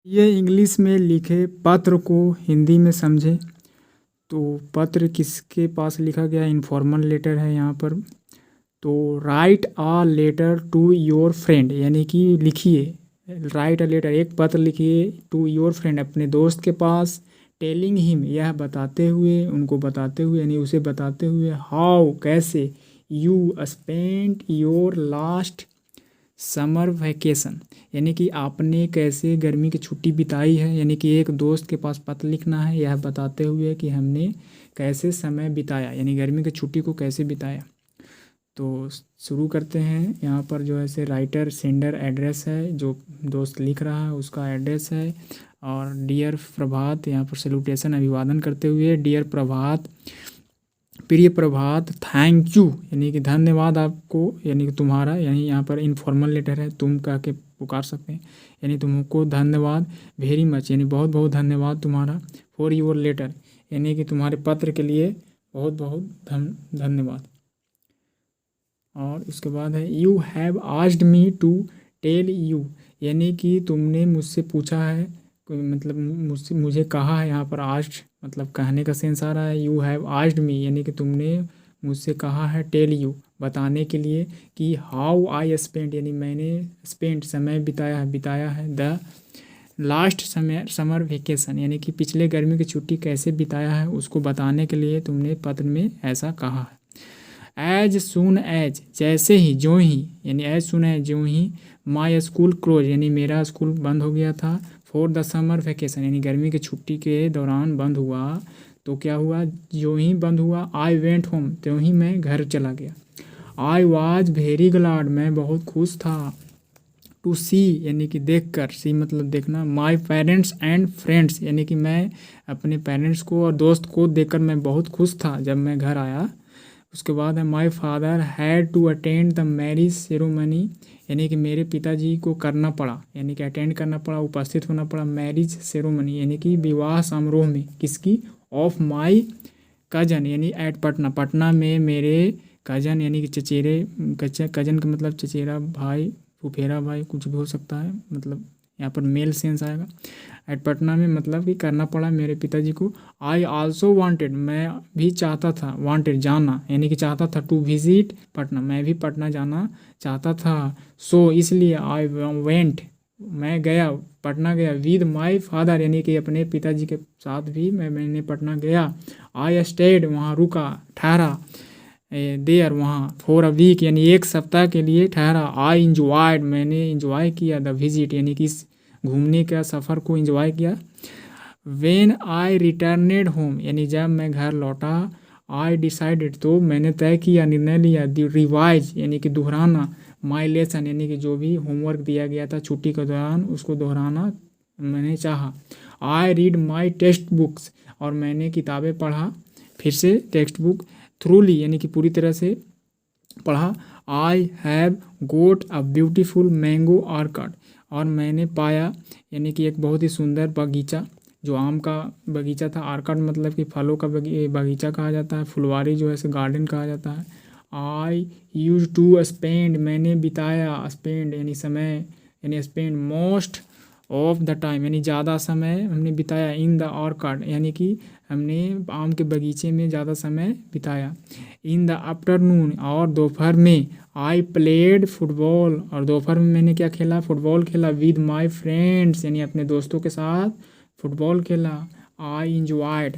ये इंग्लिश में लिखे पत्र को हिंदी में समझें। तो पत्र किसके पास लिखा गया? इनफॉर्मल लेटर है यहाँ पर। तो write a letter to your friend, यानी कि लिखिए, राइट अ लेटर, एक पत्र लिखिए टू योर फ्रेंड, अपने दोस्त के पास, टेलिंग हिम, यह बताते हुए, उनको बताते हुए, यानी उसे बताते हुए, हाउ, कैसे, you spent your last summer vacation, यानी कि आपने कैसे गर्मी की छुट्टी बिताई है, यानी कि एक दोस्त के पास पत्र लिखना है यह बताते हुए कि हमने कैसे समय बिताया, यानी गर्मी की छुट्टी को कैसे बिताया। तो शुरू करते हैं। यहाँ पर जो है से राइटर सेंडर एड्रेस है, जो दोस्त लिख रहा है उसका एड्रेस है। और डियर प्रभात, यहाँ पर सैल्यूटेशन, अभिवादन करते हुए, डियर प्रभात, प्रिय प्रभात, थैंक यू, यानी कि धन्यवाद आपको, यानी कि तुम्हारा, यानी यहाँ पर इनफॉर्मल लेटर है, तुम कह के पुकार सकते हैं, यानी तुमको धन्यवाद, वेरी मच, यानी बहुत बहुत धन्यवाद तुम्हारा, फॉर योर लेटर, यानी कि तुम्हारे पत्र के लिए बहुत बहुत धन्यवाद। और उसके बाद है you have asked me to tell you, यानी कि तुमने मुझसे पूछा है, मतलब मुझे कहा है, यहाँ पर आस्क्ड मतलब कहने का सेंस आ रहा है। यू हैव आस्क्ड मी, यानी कि तुमने मुझसे कहा है, टेल यू, बताने के लिए, कि हाउ आई स्पेंट, यानी मैंने स्पेंट समय बिताया है द लास्ट समर वेकेशन, यानी कि पिछले गर्मी की छुट्टी कैसे बिताया है उसको बताने के लिए तुमने पत्र में ऐसा कहा है। एज सुन एज, जैसे ही, जो ही, यानी एज सुन एज, जो ही, माई स्कूल क्लोज, यानी मेरा स्कूल बंद हो गया था, फॉर द समर वैकेशन, यानी गर्मी की छुट्टी के दौरान बंद हुआ, तो क्या हुआ, जो ही बंद हुआ, आई वेंट होम, त्यों ही मैं घर चला गया। आई वॉज वेरी ग्लाड, मैं बहुत खुश था, टू सी, यानी कि देख कर, सी मतलब देखना, माई पेरेंट्स एंड फ्रेंड्स, यानी कि मैं अपने पेरेंट्स को और दोस्त को देखकर मैं बहुत खुश था जब मैं घर आया। उसके बाद है my father had to attend the marriage ceremony, यानी कि मेरे पिताजी को करना पड़ा, यानी कि अटेंड करना पड़ा, उपस्थित होना पड़ा, मैरिज सेरेमनी, यानी कि विवाह समारोह में, किसकी, ऑफ माई कजन, यानी एट पटना, पटना में मेरे कजन, यानी कि चचेरे, कजन का मतलब चचेरा भाई, फुफेरा भाई, कुछ भी हो सकता है, मतलब यहाँ पर मेल सेंस आएगा। एट पटना में मतलब कि करना पड़ा मेरे पिताजी को। आई आल्सो वांटेड, मैं भी चाहता था, वांटेड जाना, यानी कि चाहता था, टू विजिट पटना, मैं भी पटना जाना चाहता था, सो इसलिए, आई वेंट, मैं गया, पटना गया, विद माई फादर, यानी कि अपने पिताजी के साथ भी मैंने पटना गया। आई स्टेड, वहाँ रुका, ठहरा, देयर, वहाँ, फॉर अ वीक, यानी एक सप्ताह के लिए ठहरा। आई इंजॉयड, मैंने इंजॉय किया, द विजिट, यानी कि इस घूमने का सफ़र को इंजॉय किया। वेन आई रिटर्नेड होम, यानी जब मैं घर लौटा, आई डिसाइडेड, तो मैंने तय किया, निर्णय लिया, द रिवाइज, यानी कि दोहराना, माई लेसन, यानी कि जो भी होमवर्क दिया गया था छुट्टी के दौरान उसको दोहराना मैंने चाहा। I read my text books, और मैंने किताबें पढ़ा, फिर से टेक्स्ट बुक, थ्रूली, यानी कि पूरी तरह से पढ़ा। I have got a beautiful mango orchid, और मैंने पाया, यानी कि एक बहुत ही सुंदर बगीचा, जो आम का बगीचा था, ऑर्किड मतलब कि फलों का बगीचा कहा जाता है, फुलवारी जो है इसे गार्डन कहा जाता है। आई यूज टू स्पेंड, मैंने बिताया, स्पेंड यानी समय, यानी spend most of the time, यानी ज़्यादा समय हमने बिताया, इन द ऑर्किड, यानी कि हमने आम के बगीचे में ज़्यादा समय बिताया। इन द आफ्टरनून, और दोपहर में, आई प्लेड फुटबॉल, और दोपहर में मैंने क्या खेला, फुटबॉल खेला, विद माई फ्रेंड्स, यानी अपने दोस्तों के साथ फुटबॉल खेला। आई इंजॉयड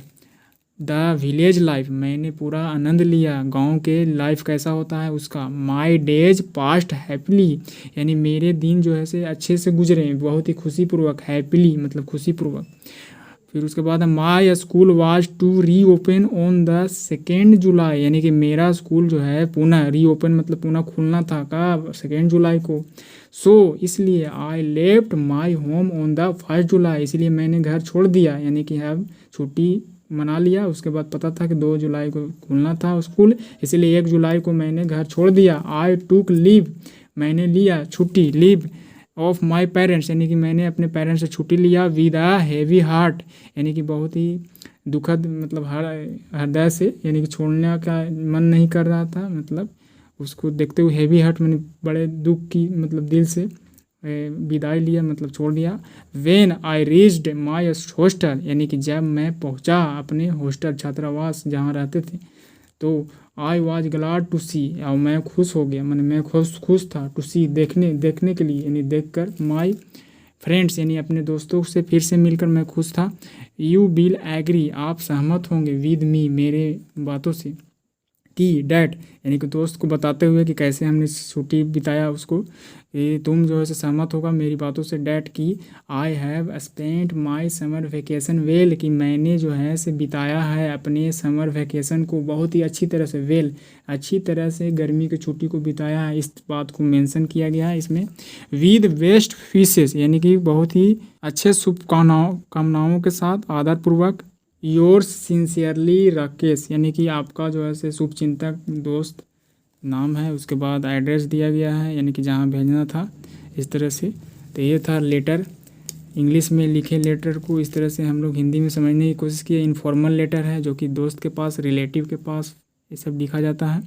द विलेज लाइफ, मैंने पूरा आनंद लिया गांव के लाइफ कैसा होता है उसका। माई डेज पास्ट हैप्पीली, यानी मेरे दिन जो है से अच्छे से गुजरे, बहुत ही खुशीपूर्वक, हैप्पीली मतलब खुशीपूर्वक। फिर उसके बाद my school was to reopen on the 2 July, यानी कि मेरा स्कूल जो है पुनः री ओपन मतलब पुनः खुलना था का 2 जुलाई को। सो इसलिए, I left my home on the 1 जुलाई, इसलिए मैंने घर छोड़ दिया, यानी कि अब छुट्टी मना लिया, उसके बाद पता था कि 2 जुलाई को खुलना था स्कूल, इसलिए 1 जुलाई को मैंने घर छोड़ दिया। आई टूक लीव, मैंने लिया छुट्टी, लीव ऑफ माई पेरेंट्स, यानी कि मैंने अपने पेरेंट्स से छुट्टी लिया, विद आ हैवी हार्ट, यानी कि बहुत ही दुखद मतलब हृदय से, यानी कि छोड़ने का मन नहीं कर रहा था, मतलब उसको देखते हुए हैवी हार्ट, मैंने बड़े दुख की मतलब दिल से विदाई लिया मतलब छोड़ दिया। When I reached my hostel, यानी कि जब मैं पहुंचा अपने हॉस्टल छात्रावास जहाँ रहते थे, तो आई वाज ग्लैड टू सी, और मैं खुश हो गया, मैंने मैं खुश था, टू सी देखने के लिए, यानी देखकर, माय फ्रेंड्स यानी अपने दोस्तों से फिर से मिलकर मैं खुश था। यू विल एग्री, आप सहमत होंगे, विद मी, मेरे बातों से, कि डैट यानी कि दोस्त को बताते हुए कि कैसे हमने छुट्टी बिताया उसको, ये तुम जो है सहमत होगा मेरी बातों से, डैट कि I have spent my summer vacation well, कि मैंने जो है से बिताया है अपने समर वेकेशन को बहुत ही अच्छी तरह से, वेल अच्छी तरह से गर्मी की छुट्टी को बिताया है, इस बात को मेंशन किया गया है इसमें। विद बेस्ट विशेस, यानी कि बहुत ही अच्छे शुभकामनाओं के साथ, आदरपूर्वक, योर्स सिंसियरली राकेश, यानी कि आपका जो है से शुभचिंतक दोस्त नाम है, उसके बाद एड्रेस दिया गया है, यानी कि जहाँ भेजना था, इस तरह से। तो ये था लेटर, इंग्लिश में लिखे लेटर को इस तरह से हम लोग हिंदी में समझने की कोशिश किए। इनफॉर्मल लेटर है जो कि दोस्त के पास, रिलेटिव के पास, ये सब लिखा जाता है।